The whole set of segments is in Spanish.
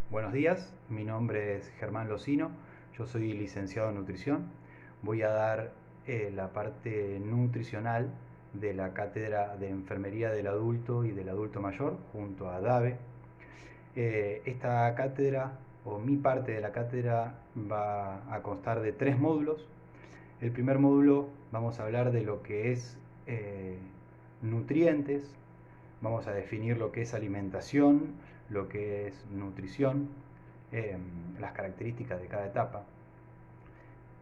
Buenos días, mi nombre es Germán Locino, yo soy licenciado en nutrición. Voy a dar la parte nutricional de la cátedra de enfermería del adulto y del adulto mayor junto a DAVE. Esta cátedra o mi parte de la cátedra va a constar de 3 módulos. El primer módulo vamos a hablar de lo que es nutrientes, vamos a definir lo que es alimentación, lo que es nutrición, las características de cada etapa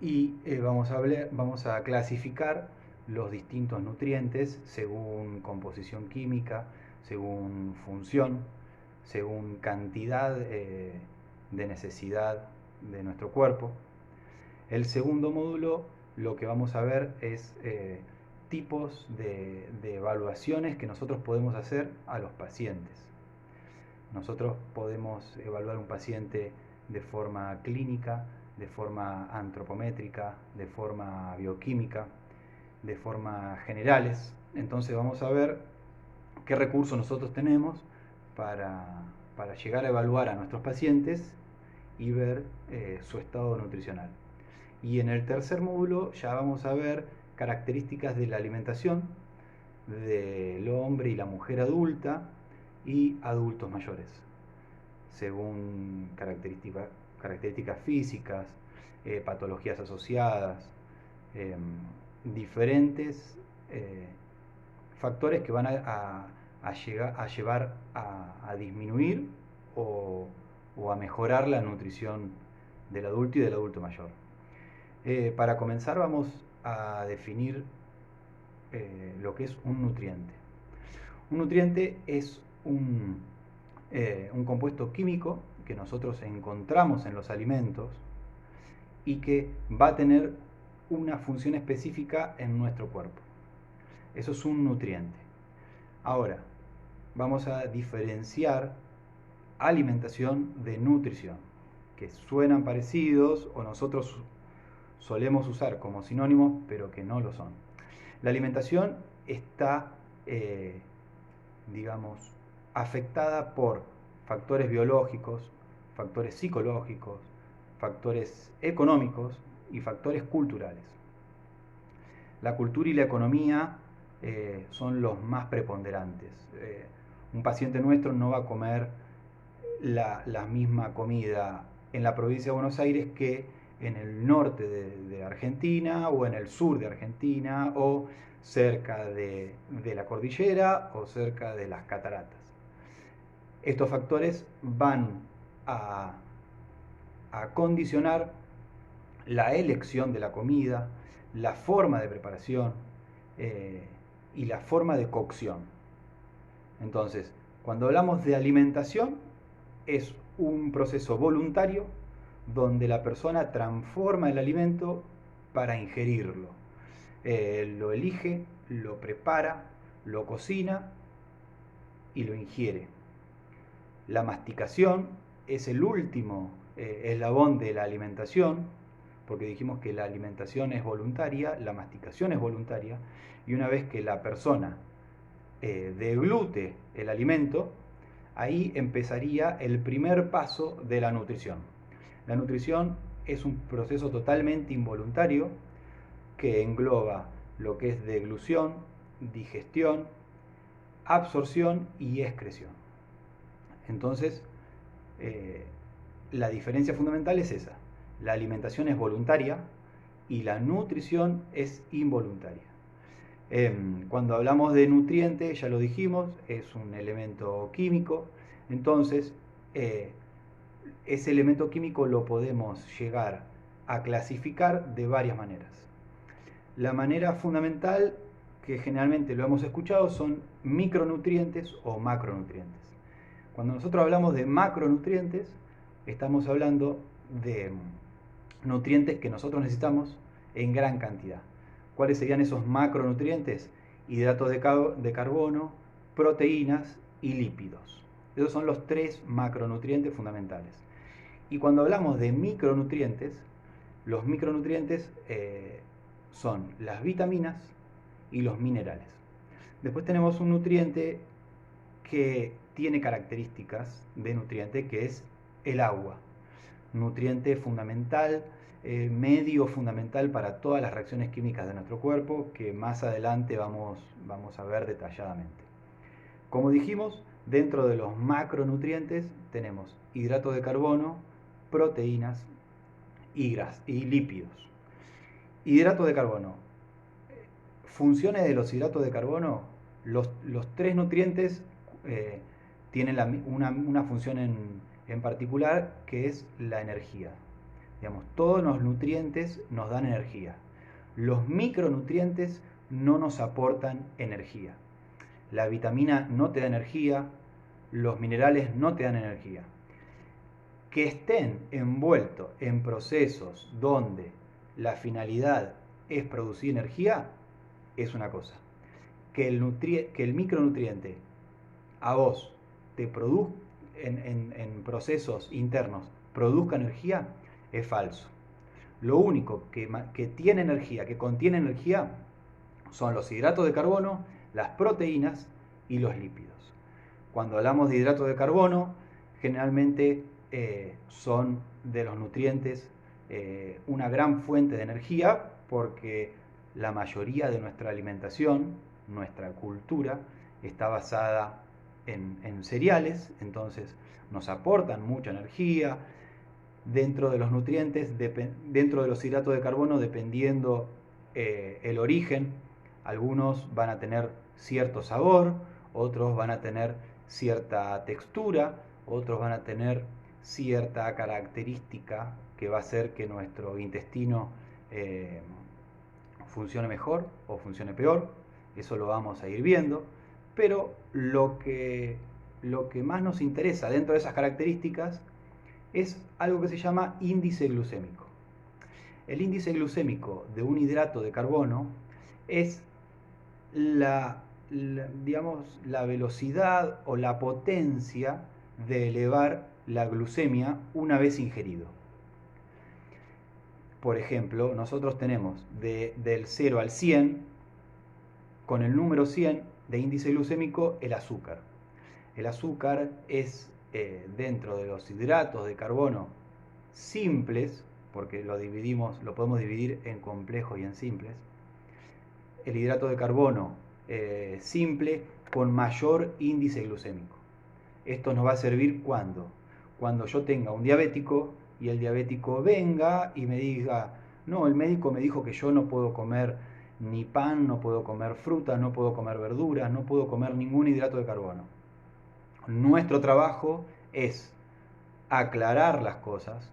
y vamos a clasificar los distintos nutrientes según composición química, según función, según cantidad de necesidad de nuestro cuerpo. El segundo módulo lo que vamos a ver es tipos de evaluaciones que nosotros podemos hacer a los pacientes. Nosotros podemos evaluar un paciente de forma clínica, de forma antropométrica, de forma bioquímica, de forma generales. Entonces vamos a ver qué recursos nosotros tenemos para llegar a evaluar a nuestros pacientes y ver su estado nutricional. Y en el tercer módulo ya vamos a ver características de la alimentación del hombre y la mujer adulta y adultos mayores, según características físicas, patologías asociadas, eh, diferentes factores que van a llevar a disminuir o a mejorar la nutrición del adulto y del adulto mayor. Para comenzar vamos a definir lo que es un nutriente. Un nutriente es un compuesto químico que nosotros encontramos en los alimentos y que va a tener una función específica en nuestro cuerpo. Eso es un nutriente. Ahora, vamos a diferenciar alimentación de nutrición, que suenan parecidos o nosotros solemos usar como sinónimos, pero que no lo son. La alimentación está, digamos, afectada por factores biológicos, factores psicológicos, factores económicos y factores culturales. La cultura y la economía son los más preponderantes. Un paciente nuestro no va a comer la misma comida en la provincia de Buenos Aires que en el norte de Argentina o en el sur de Argentina o cerca de la cordillera o cerca de las cataratas. Estos factores van a condicionar la elección de la comida, la forma de preparación y la forma de cocción. Entonces, cuando hablamos de alimentación, es un proceso voluntario donde la persona transforma el alimento para ingerirlo. Lo elige, lo prepara, lo cocina y lo ingiere. La masticación es el último eslabón de la alimentación, porque dijimos que la alimentación es voluntaria, la masticación es voluntaria, y una vez que la persona deglute el alimento, ahí empezaría el primer paso de la nutrición. La nutrición es un proceso totalmente involuntario que engloba lo que es deglución, digestión, absorción y excreción. Entonces, la diferencia fundamental es esa. La alimentación es voluntaria y la nutrición es involuntaria. Cuando hablamos de nutriente, ya lo dijimos, es un elemento químico. Entonces, ese elemento químico lo podemos llegar a clasificar de varias maneras. La manera fundamental, que generalmente lo hemos escuchado, son micronutrientes o macronutrientes. Cuando nosotros hablamos de macronutrientes, estamos hablando de nutrientes que nosotros necesitamos en gran cantidad. ¿Cuáles serían esos macronutrientes? Hidratos de carbono, proteínas y lípidos. Esos son los 3 macronutrientes fundamentales. Y cuando hablamos de micronutrientes, los micronutrientes son las vitaminas y los minerales. Después tenemos un nutriente que tiene características de nutriente, que es el agua, nutriente fundamental, medio fundamental para todas las reacciones químicas de nuestro cuerpo, que más adelante vamos a ver detalladamente. Como dijimos, dentro de los macronutrientes tenemos hidratos de carbono, proteínas y lípidos. Hidratos de carbono. Funciones de los hidratos de carbono. Los tres nutrientes tienen una función en particular, que es la energía. Digamos, todos los nutrientes nos dan energía. Los micronutrientes no nos aportan energía. La vitamina no te da energía, los minerales no te dan energía. Que estén envueltos en procesos donde la finalidad es producir energía es una cosa. Que el micronutriente a vos te produzca en procesos internos produzca energía es falso. Lo único que tiene energía, que contiene energía, son los hidratos de carbono, las proteínas y los lípidos. Cuando hablamos de hidratos de carbono, generalmente son de los nutrientes una gran fuente de energía, porque la mayoría de nuestra alimentación, nuestra cultura, está basada en cereales, entonces nos aportan mucha energía. Dentro de los nutrientes, dentro de los hidratos de carbono, dependiendo el origen, algunos van a tener cierto sabor, otros van a tener cierta textura, otros van a tener cierta característica que va a hacer que nuestro intestino funcione mejor o funcione peor. Eso lo vamos a ir viendo, pero lo que más nos interesa dentro de esas características es algo que se llama índice glucémico. El índice glucémico de un hidrato de carbono es digamos, la velocidad o la potencia de elevar la glucemia una vez ingerido. Por ejemplo, nosotros tenemos del 0 al 100, con el número 100 de índice glucémico, el azúcar. El azúcar es dentro de los hidratos de carbono simples, porque lo podemos dividir en complejos y en simples. El hidrato de carbono simple con mayor índice glucémico. Esto nos va a servir cuando yo tenga un diabético y el diabético venga y me diga: no, el médico me dijo que yo no puedo comer ni pan, no puedo comer fruta, no puedo comer verduras, no puedo comer ningún hidrato de carbono. Nuestro trabajo es aclarar las cosas,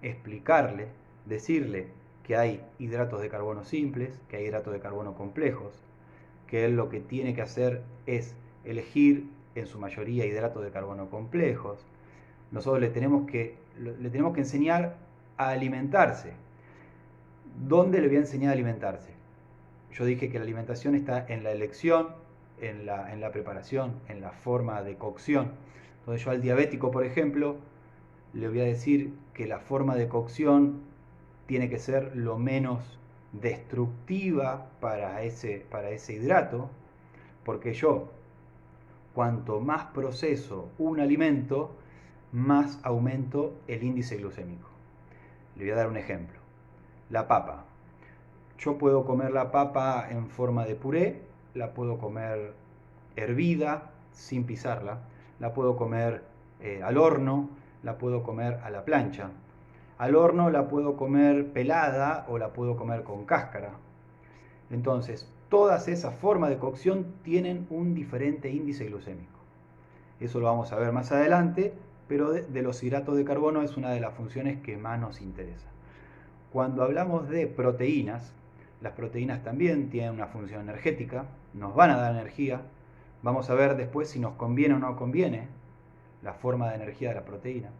explicarle, decirle que hay hidratos de carbono simples, que hay hidratos de carbono complejos, que él lo que tiene que hacer es elegir en su mayoría hidratos de carbono complejos. Nosotros le tenemos que enseñar a alimentarse. ¿Dónde le voy a enseñar a alimentarse? Yo dije que la alimentación está en la elección, en la preparación, en la forma de cocción. Entonces yo al diabético, por ejemplo, le voy a decir que la forma de cocción tiene que ser lo menos destructiva para ese hidrato, porque yo, cuanto más proceso un alimento, más aumento el índice glucémico. Le voy a dar un ejemplo. La papa. Yo puedo comer la papa en forma de puré, la puedo comer hervida, sin pisarla, la puedo comer al horno, la puedo comer a la plancha. Al horno la puedo comer pelada o la puedo comer con cáscara. Entonces, todas esas formas de cocción tienen un diferente índice glucémico. Eso lo vamos a ver más adelante, pero de los hidratos de carbono es una de las funciones que más nos interesa. Cuando hablamos de proteínas, las proteínas también tienen una función energética, nos van a dar energía. Vamos a ver después si nos conviene o no conviene la forma de energía de la proteína.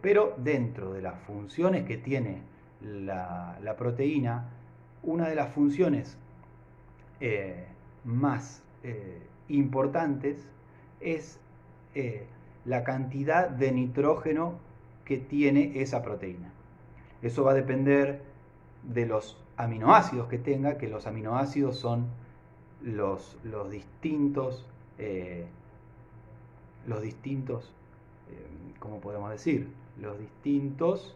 Pero dentro de las funciones que tiene la proteína, una de las funciones más importantes es la cantidad de nitrógeno que tiene esa proteína. Eso va a depender de los aminoácidos que tenga, que los aminoácidos son los distintos ¿cómo podemos decir? Los distintos,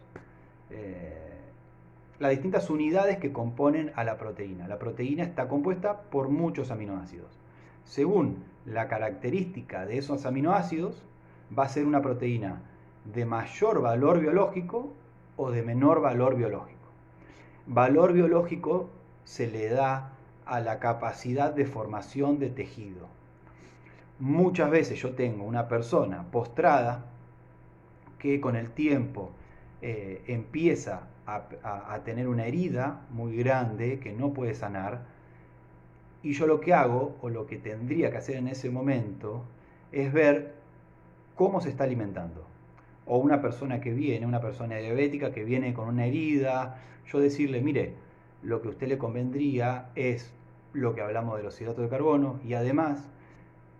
las distintas unidades que componen a la proteína. La proteína está compuesta por muchos aminoácidos. Según la característica de esos aminoácidos, va a ser una proteína de mayor valor biológico o de menor valor biológico. Valor biológico se le da a la capacidad de formación de tejido. Muchas veces yo tengo una persona postrada que con el tiempo empieza a tener una herida muy grande que no puede sanar, y yo lo que hago, o lo que tendría que hacer en ese momento, es ver cómo se está alimentando. O una persona que viene, una persona diabética que viene con una herida, yo decirle, mire, lo que a usted le convendría es lo que hablamos de los hidratos de carbono, y además,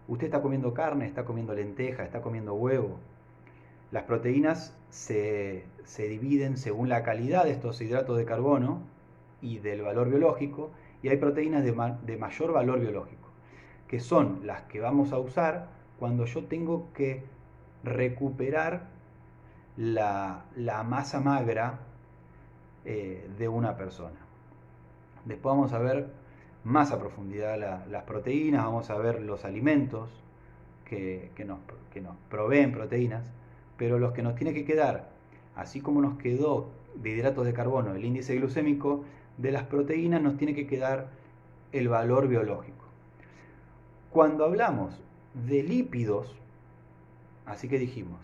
usted está comiendo carne, está comiendo lenteja, está comiendo huevo. Las proteínas se dividen según la calidad de estos hidratos de carbono y del valor biológico, y hay proteínas de mayor valor biológico, que son las que vamos a usar cuando yo tengo que recuperar la masa magra de una persona. Después vamos a ver más a profundidad las proteínas, vamos a ver los alimentos que nos proveen proteínas, pero los que nos tiene que quedar, así como nos quedó de hidratos de carbono el índice glucémico, de las proteínas nos tiene que quedar el valor biológico. Cuando hablamos de lípidos, así que dijimos,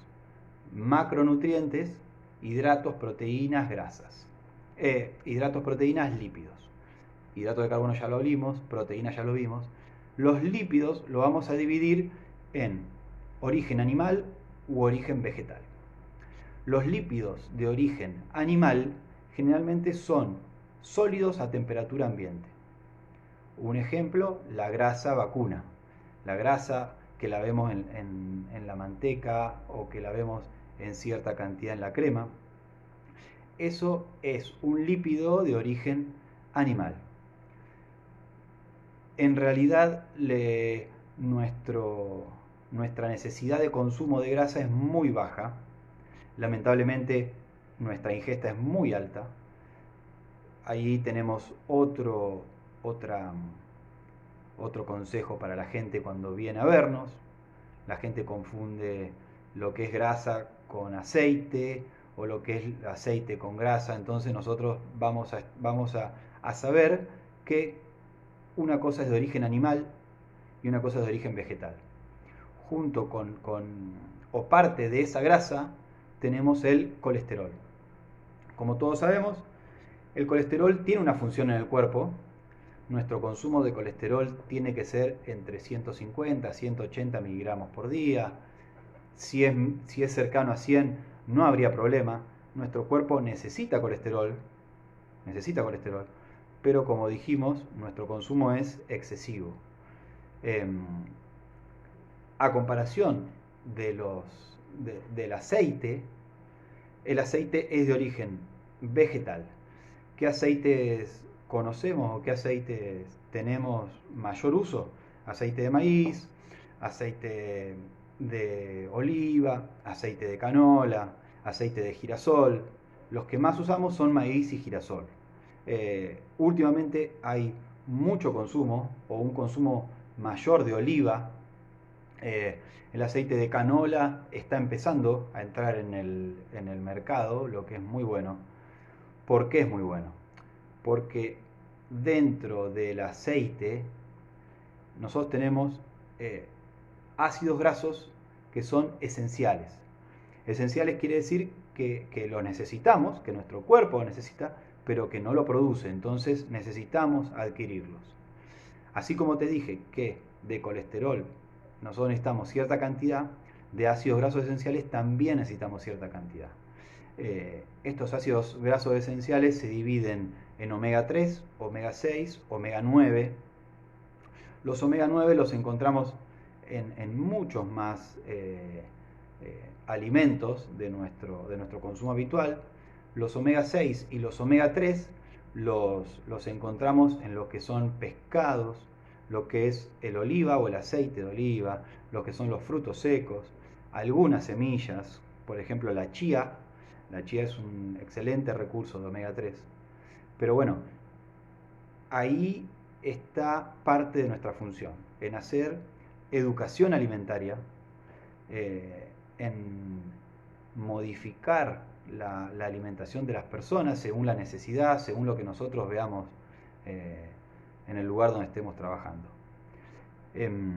macronutrientes, hidratos, proteínas, grasas. Hidratos, proteínas, lípidos. Hidratos de carbono ya lo vimos, proteínas ya lo vimos. Los lípidos lo vamos a dividir en origen animal u origen vegetal. Los lípidos de origen animal generalmente son sólidos a temperatura ambiente. Un ejemplo, la grasa vacuna. La grasa que la vemos en la manteca o que la vemos en cierta cantidad en la crema. Eso es un lípido de origen animal. En realidad, nuestra necesidad de consumo de grasa es muy baja. Lamentablemente, nuestra ingesta es muy alta. Ahí tenemos otro consejo para la gente cuando viene a vernos. La gente confunde lo que es grasa con aceite o lo que es aceite con grasa. Entonces nosotros vamos a saber que una cosa es de origen animal y una cosa es de origen vegetal. Junto o parte de esa grasa tenemos el colesterol. Como todos sabemos, el colesterol tiene una función en el cuerpo. Nuestro consumo de colesterol tiene que ser entre 150 a 180 miligramos por día. Si es cercano a 100, no habría problema. Nuestro cuerpo necesita colesterol, pero como dijimos, nuestro consumo es excesivo. A comparación del aceite, el aceite es de origen vegetal. ¿Qué aceites conocemos o qué aceites tenemos mayor uso? Aceite de maíz, aceite de oliva, aceite de canola, aceite de girasol. Los que más usamos son maíz y girasol. Últimamente hay mucho consumo o un consumo mayor de oliva. El aceite de canola está empezando a entrar en el mercado, lo que es muy bueno. ¿Por qué es muy bueno? Porque dentro del aceite nosotros tenemos ácidos grasos que son esenciales. Esenciales quiere decir que lo necesitamos, que nuestro cuerpo lo necesita, pero que no lo produce, entonces necesitamos adquirirlos. Así como te dije que de colesterol nosotros necesitamos cierta cantidad, de ácidos grasos esenciales también necesitamos cierta cantidad. Estos ácidos grasos esenciales se dividen en omega 3, omega 6, omega 9. Los omega 9 los encontramos en muchos más alimentos de nuestro consumo habitual. Los omega 6 y los omega 3 los encontramos en lo que son pescados, lo que es el oliva o el aceite de oliva, lo que son los frutos secos. algunas semillas, por ejemplo la chía. La chía es un excelente recurso de omega 3. Pero bueno, ahí está parte de nuestra función, en hacer educación alimentaria, en modificar la alimentación de las personas según la necesidad, según lo que nosotros veamos eh, en el lugar donde estemos trabajando. Em,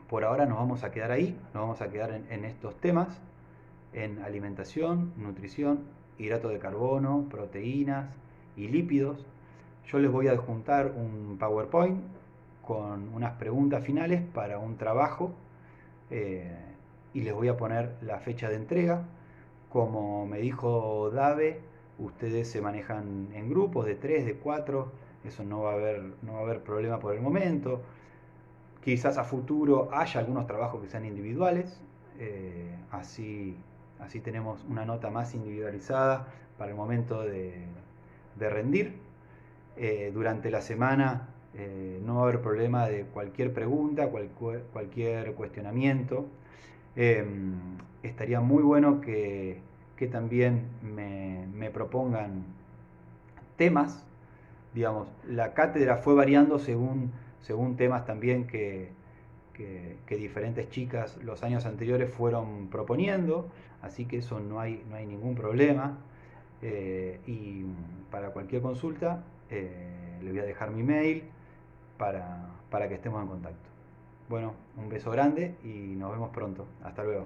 por ahora nos vamos a quedar ahí, nos vamos a quedar en estos temas, en alimentación, nutrición, hidrato de carbono, proteínas y lípidos. Yo les voy a adjuntar un PowerPoint con unas preguntas finales para un trabajo, eh, y les voy a poner la fecha de entrega. Como me dijo Dave, ustedes se manejan en grupos de 3, de 4, eso no va a haber problema por el momento. Quizás a futuro haya algunos trabajos que sean individuales, así tenemos una nota más individualizada para el momento de rendir. Durante la semana no va a haber problema de cualquier pregunta, cualquier cuestionamiento. Eh, Estaría muy bueno que también me propongan temas. Digamos, la cátedra fue variando según temas también que diferentes chicas los años anteriores fueron proponiendo, así que eso no hay ningún problema. Y para cualquier consulta le voy a dejar mi mail para que estemos en contacto. Bueno, un beso grande y nos vemos pronto. Hasta luego.